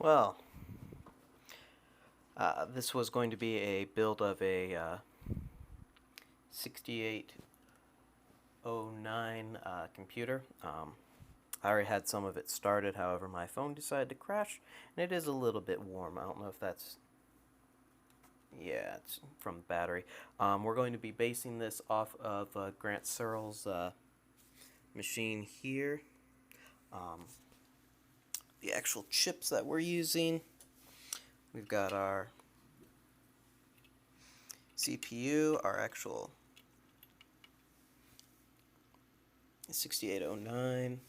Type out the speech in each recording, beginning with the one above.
Well, this was going to be a build of a 6809 computer. I already had some of it started, however my phone decided to crash, and it is a little bit warm. I don't know if that's... yeah, it's from the battery. We're going to be basing this off of Grant Searle's machine here. The actual chips that we're using, we've got our CPU, our actual 6809.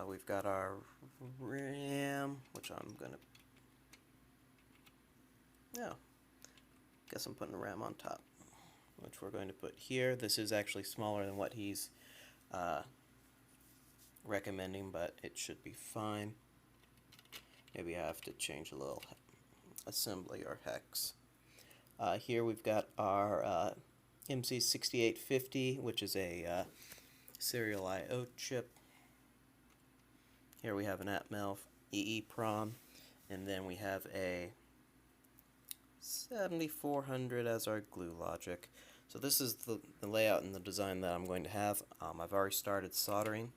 We've got our RAM, which I'm gonna... yeah, guess I'm putting the RAM on top, which we're going to put here. This is actually smaller than what he's recommending, but it should be fine. Maybe I have to change a little assembly or hex. Here we've got our MC6850, which is a serial I/O chip. Here we have an Atmel EEPROM, and then we have a 7400 as our glue logic. So this is the layout and the design that I'm going to have. I've already started soldering.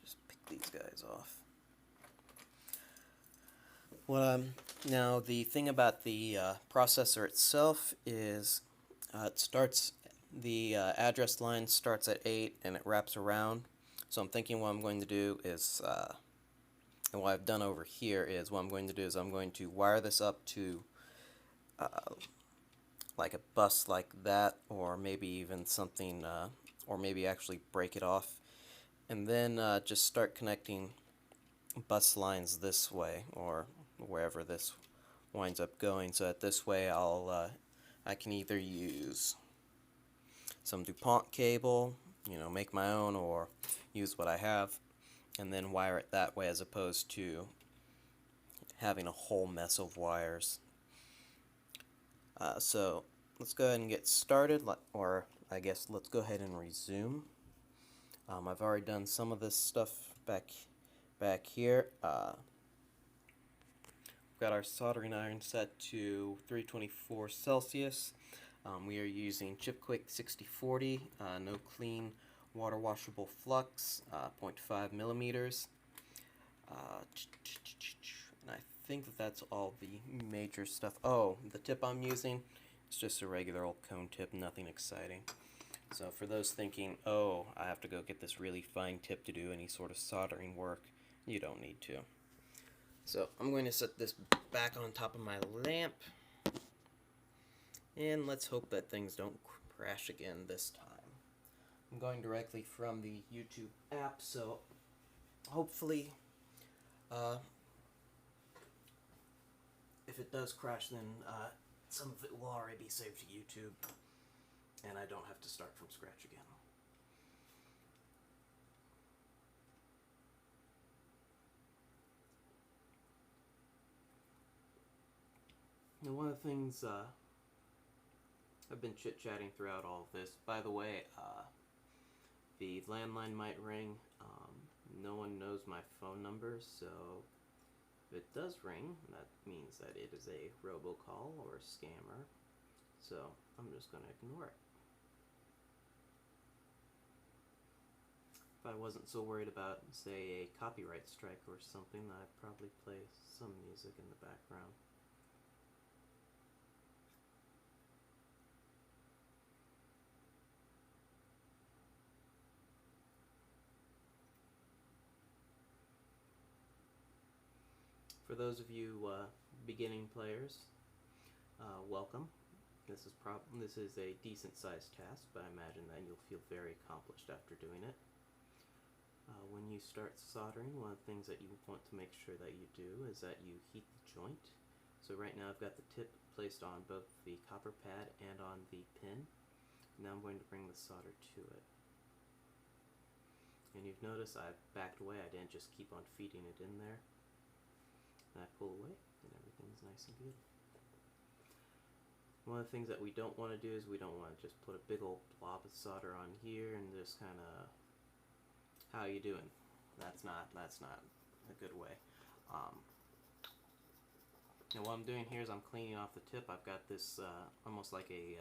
Just pick these guys off. Now the thing about the processor itself is it starts, the address line starts at 8 and it wraps around. So I'm thinking what I'm going to do is, and what I've done over here is, what I'm going to do is I'm going to wire this up to like a bus like that, or maybe even something, or maybe actually break it off, and then just start connecting bus lines this way, or wherever this winds up going, so that this way I can either use some DuPont cable, make my own, or use what I have, and then wire it that way, as opposed to having a whole mess of wires. So let's go ahead and get started, or I guess let's go ahead and resume. I've already done some of this stuff back here. We've got our soldering iron set to 324 Celsius. We are using Chipquik 6040, no clean water washable flux, 0.5 millimeters. And I think that's all the major stuff. Oh, the tip I'm using is just a regular old cone tip, nothing exciting. So for those thinking, oh, I have to go get this really fine tip to do any sort of soldering work, you don't need to. So I'm going to set this back on top of my lamp, and let's hope that things don't crash again this time. I'm going directly from the YouTube app, so hopefully if it does crash, then some of it will already be saved to YouTube, and I don't have to start from scratch again. And one of the things I've been chit-chatting throughout all of this. By the way, the landline might ring. No one knows my phone number, so if it does ring, that means that it is a robocall or a scammer. So I'm just going to ignore it. If I wasn't so worried about, say, a copyright strike or something, I'd probably play some music in the background. For those of you beginning players, welcome. This is a decent-sized task, but I imagine that you'll feel very accomplished after doing it. When you start soldering, one of the things that you want to make sure that you do is that you heat the joint. So right now I've got the tip placed on both the copper pad and on the pin. Now I'm going to bring the solder to it. And you've noticed I've backed away. I didn't just keep on feeding it in there. And I pull away, and everything's nice and good. One of the things that we don't want to do is we don't want to just put a big old blob of solder on here and just kind of how you doing? That's not a good way. Um, and what I'm doing here is I'm cleaning off the tip. I've got this almost like a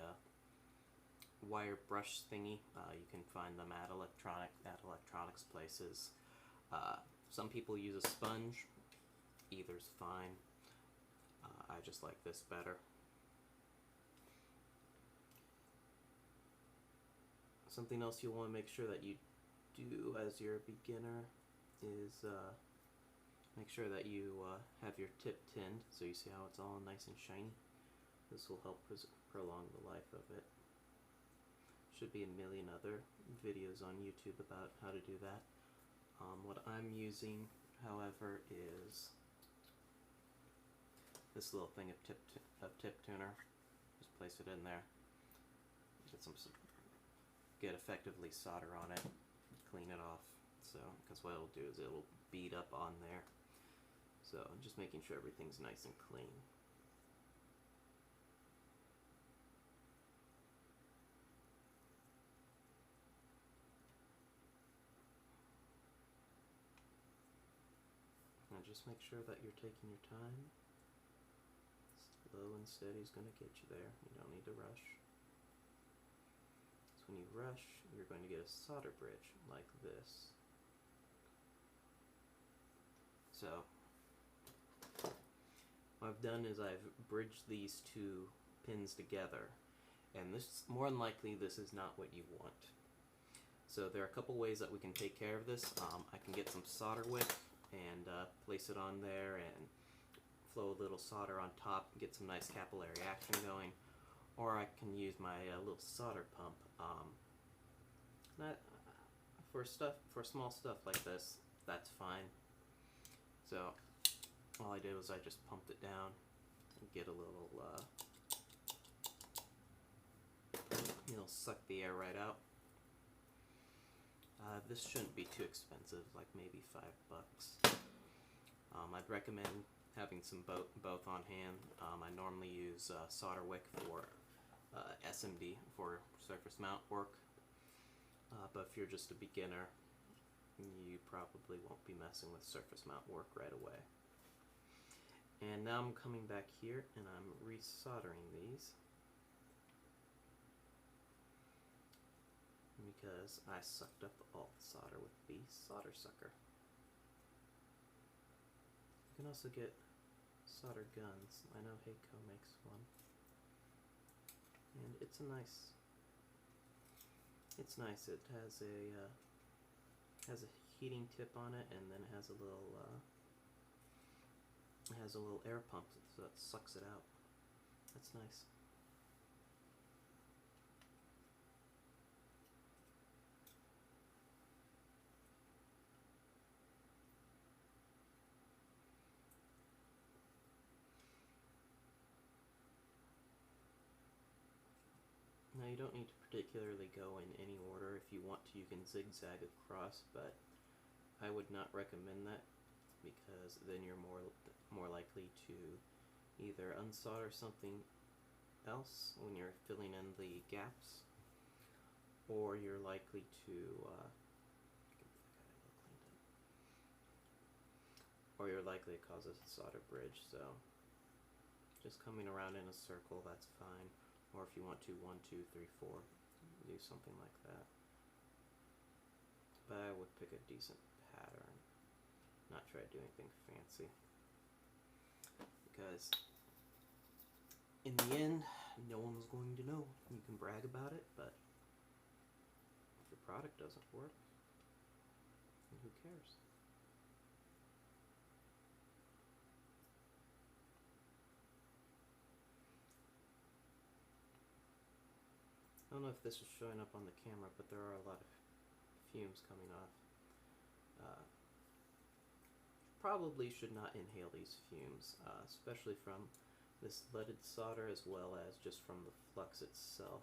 wire brush thingy. You can find them at electronics places. Some people use a sponge. Either's fine. I just like this better. Something else you'll want to make sure that you do as you're a beginner is make sure that you have your tip tinned, so you see how it's all nice and shiny. This will help prolong the life of it. Should be a million other videos on YouTube about how to do that. What I'm using, however, is this little thing of tip tuner. Just place it in there. Get effectively solder on it. Clean it off. So, because what it'll do is it'll bead up on there. So, I'm just making sure everything's nice and clean. Now just make sure that you're taking your time. Slow and steady is going to get you there. You don't need to rush. So when you rush, you're going to get a solder bridge like this. So what I've done is I've bridged these two pins together, and this, more than likely, this is not what you want. So there are a couple ways that we can take care of this. I can get some solder wick and place it on there and flow a little solder on top and get some nice capillary action going, or I can use my little solder pump. For small stuff like this, that's fine. So all I did was I just pumped it down and get a little, it'll suck the air right out. This shouldn't be too expensive, like maybe $5. I'd recommend having some both on hand. I normally use solder wick for SMD, for surface mount work, but if you're just a beginner, you probably won't be messing with surface mount work right away. And now I'm coming back here and I'm resoldering these because I sucked up all the solder with the solder sucker. You can also get solder guns. I know Heiko makes one, and it's nice. It has a heating tip on it, and then it has a little air pump so it sucks it out. That's nice. Now you don't need to particularly go in any order. If you want to, you can zigzag across, but I would not recommend that because then you're more likely to either unsolder something else when you're filling in the gaps, or you're likely to cause a solder bridge. So just coming around in a circle, that's fine. Or if you want to, 1, 2, 3, 4, do something like that. But I would pick a decent pattern, not try to do anything fancy, because in the end, no one's going to know. You can brag about it, but if your product doesn't work, then who cares? I don't know if this is showing up on the camera, but there are a lot of fumes coming off. Probably should not inhale these fumes, especially from this leaded solder as well as just from the flux itself.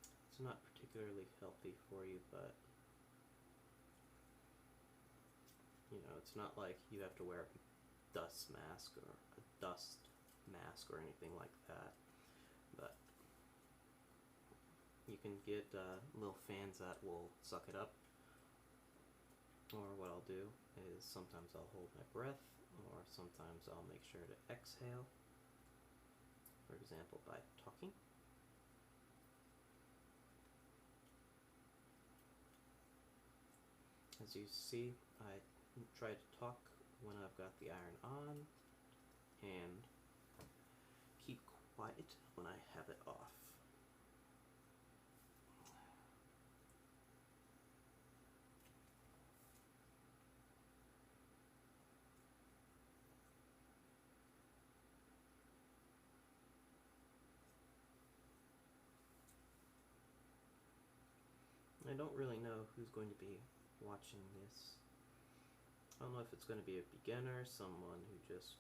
It's not particularly healthy for you, but you know, it's not like you have to wear a dust mask or a dust mask or anything like that. But you can get little fans that will suck it up, Or what I'll do is sometimes I'll hold my breath, or sometimes I'll make sure to exhale, for example by talking. As you see, I try to talk when I've got the iron on, and keep quiet when I have it off. I don't really know who's going to be watching this. I don't know if it's going to be a beginner, someone who just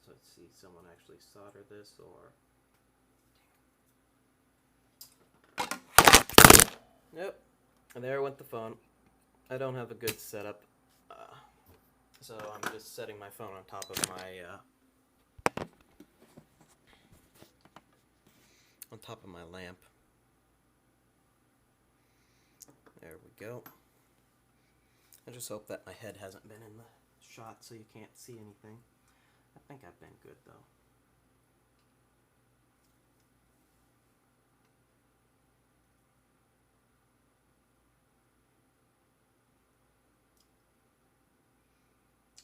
let's see, someone actually solder this, or nope, and there went the phone. I don't have a good setup, so I'm just setting my phone on top of my lamp. There we go. I just hope that my head hasn't been in the shot so you can't see anything. I think I've been good though.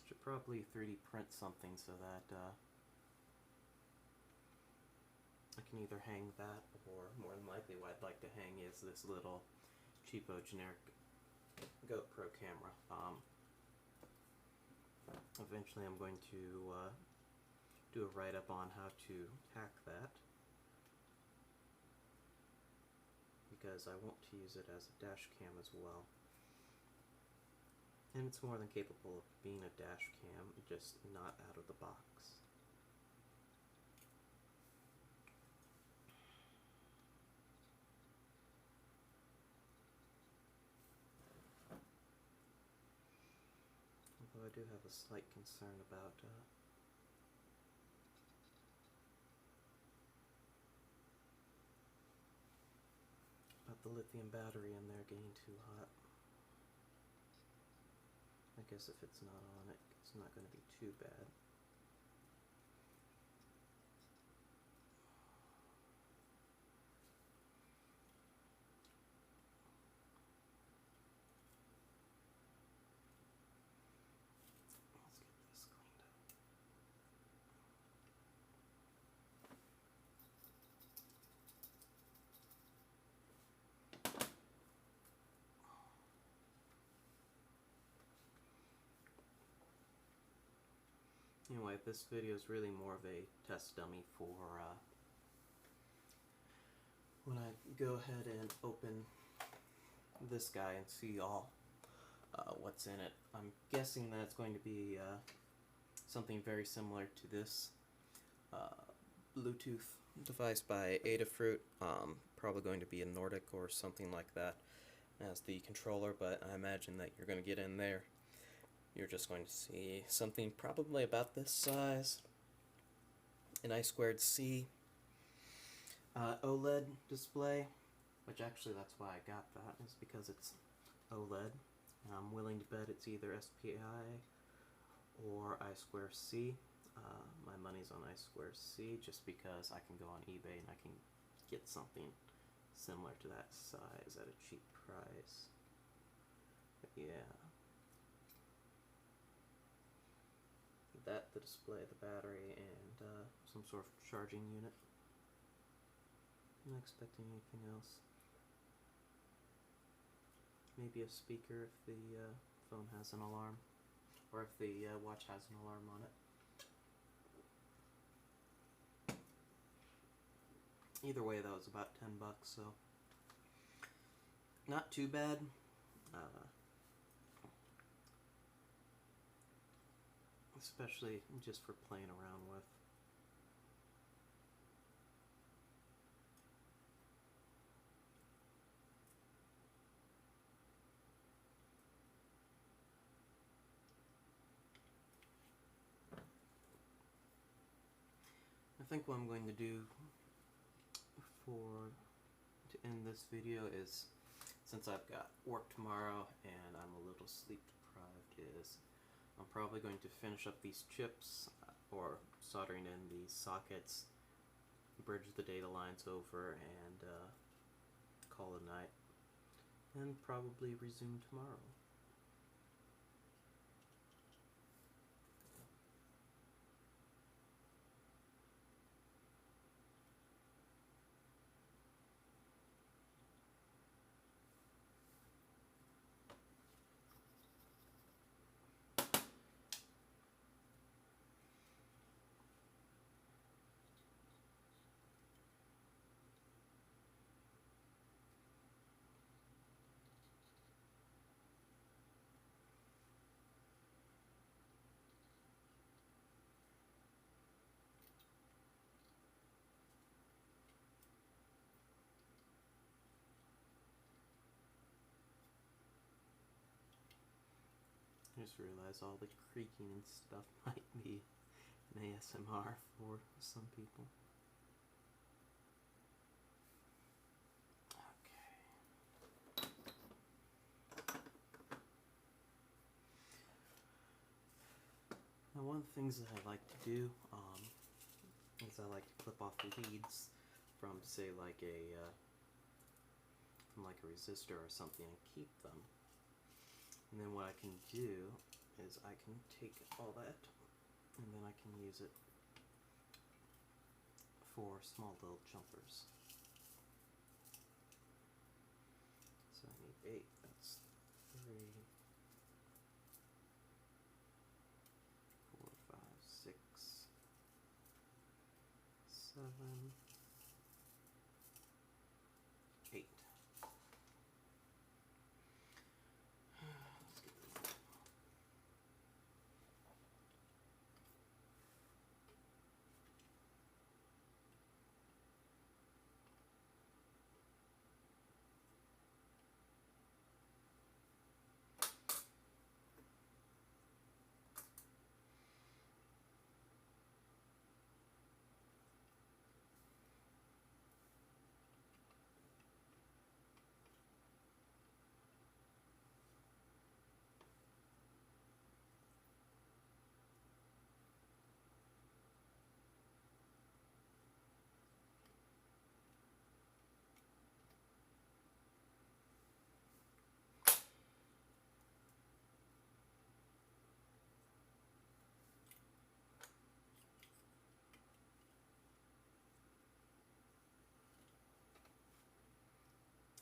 Should probably 3D print something so that I can either hang that, or more than likely what I'd like to hang is this little cheapo generic GoPro camera. Eventually I'm going to do a write-up on how to hack that, because I want to use it as a dash cam as well. And it's more than capable of being a dash cam, just not out of the box. Although I do have a slight concern about the lithium battery in there getting too hot. I guess if it's not on it, it's not going to be too bad. Let's get this cleaned up. Anyway, this video is really more of a test dummy for when I go ahead and open this guy and see all what's in it. I'm guessing that it's going to be something very similar to this Bluetooth device by Adafruit. Probably going to be a Nordic or something like that as the controller, but I imagine that you're going to get in there. You're just going to see something probably about this size, an I2C OLED display, which actually that's why I got that, is because it's OLED. And I'm willing to bet it's either SPI or I2C. My money's on I2C just because I can go on eBay and I can get something similar to that size at a cheap price. But yeah. That, the display, the battery, and some sort of charging unit. I'm not expecting anything else. Maybe a speaker if the phone has an alarm, or if the watch has an alarm on it. Either way, that was about $10, so not too bad. Especially just for playing around with. I think what I'm going to do to end this video is since I've got work tomorrow and I'm a little sleep deprived, is I'm probably going to finish up these chips or soldering in these sockets, bridge the data lines over, and call it a night, and probably resume tomorrow. I just realized all the creaking and stuff might be an ASMR for some people. Okay. Now, one of the things that I like to do is I like to clip off the leads from, say, like from like a resistor or something, and keep them. And then what I can do is I can take all that and then I can use it for small little jumpers. So I need 8, that's 3, 4, 5, 6, 7, 8. Let's get this.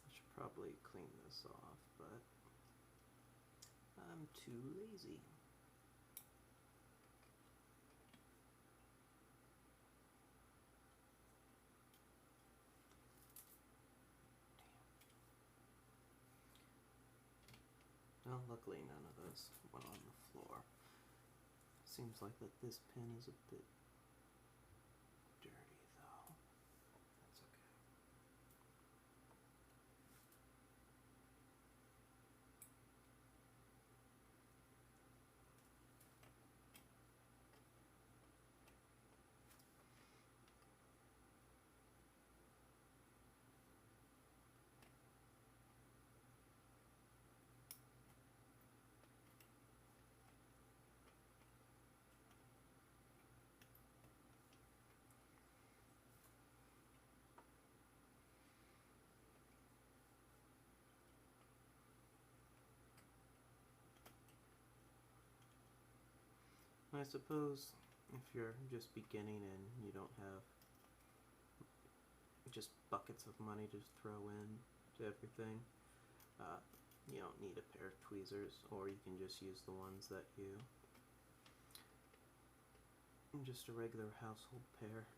I should probably clean this off, but I'm too lazy. Well, luckily none of those went on the floor. Seems like that this pen is a bit dirty, though. That's okay. I suppose if you're just beginning and you don't have just buckets of money to throw in to everything, you don't need a pair of tweezers, or you can just use the ones that you, just a regular household pair.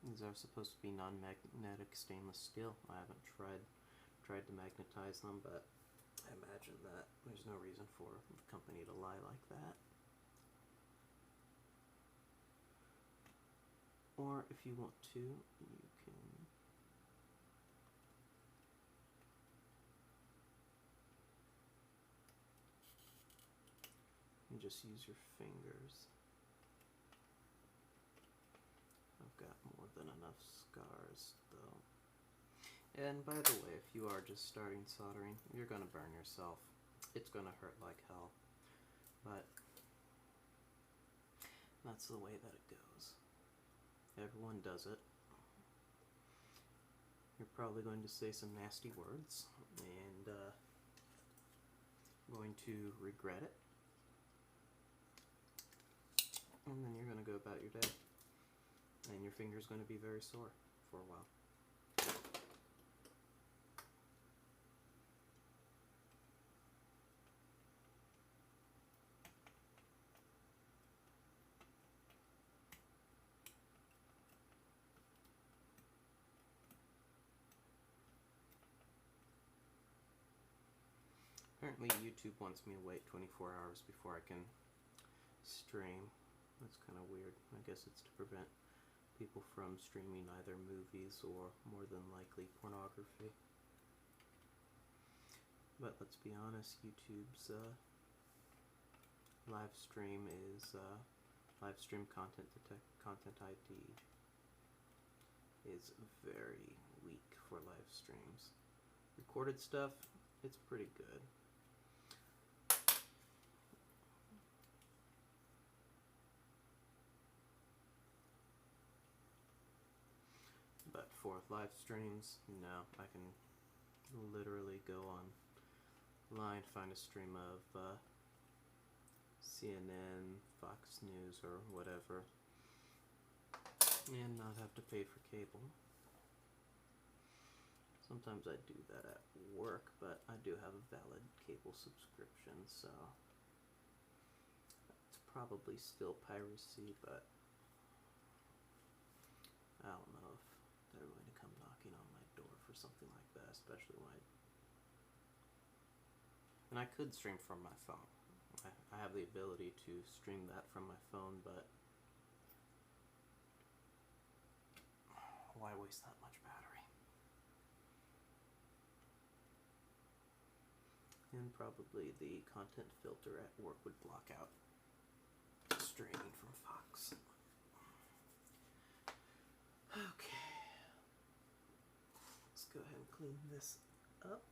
These are supposed to be non-magnetic stainless steel. I haven't tried to magnetize them, but I imagine that there's no reason for the company to lie like that. Or if you want to, you can just use your fingers. I've got more than enough scars, though. And by the way, if you are just starting soldering, you're going to burn yourself. It's going to hurt like hell. But that's the way that it goes. Everyone does it. You're probably going to say some nasty words and going to regret it. And then you're going to go about your day. And your finger's going to be very sore for a while. Apparently YouTube wants me to wait 24 hours before I can stream. That's kind of weird. I guess it's to prevent people from streaming either movies or, more than likely, pornography. But let's be honest, YouTube's live stream content ID is very weak for live streams. Recorded stuff, it's pretty good. But for live streams, no, I can literally go online, find a stream of CNN, Fox News, or whatever, and not have to pay for cable. Sometimes I do that at work, but I do have a valid cable subscription, so it's probably still piracy, but I don't know if they're going to come knocking on my door for something like that, especially when and I could stream from my phone. I have the ability to stream that from my phone, but why waste that much battery? And probably the content filter at work would block out streaming from Fox. Okay. Let's go ahead and clean this up.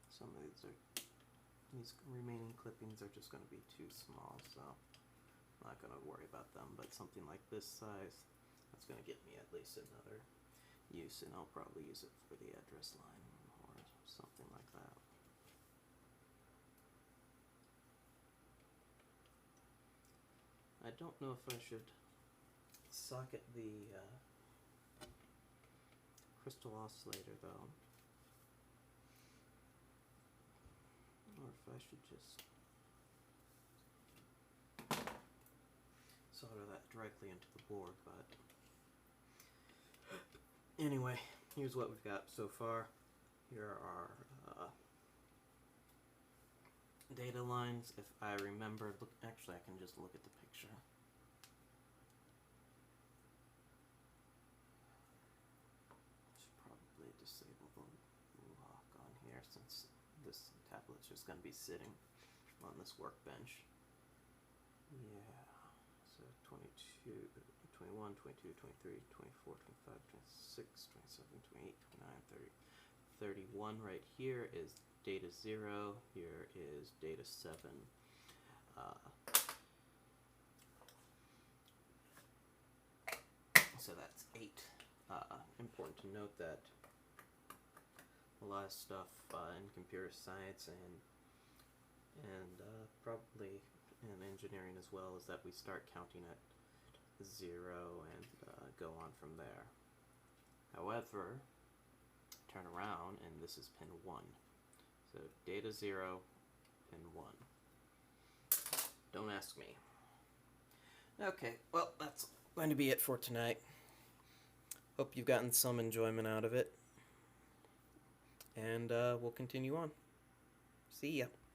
Some of these remaining clippings are just going to be too small, so I'm not going to worry about them, but something like this size, that's going to get me at least another use, and I'll probably use it for the address line or something like that. I don't know if I should socket the crystal oscillator though, or if I should just solder that directly into the board, but anyway, here's what we've got so far. Here are data lines. If I remember, actually I can just look at the picture. Should probably disable the lock on here since this tablet's just going to be sitting on this workbench. Yeah, so 22, 21, 22, 23, 24, 25, 26, 27, 28, 29, 30, 31 right here is data 0, here is data 7. So that's 8. Important to note that a lot of stuff in computer science and probably in engineering as well is that we start counting at 0 and go on from there. However, turn around and this is pin 1. So data 0, pin 1. Don't ask me. Okay, well, that's going to be it for tonight. Hope you've gotten some enjoyment out of it. And we'll continue on. See ya.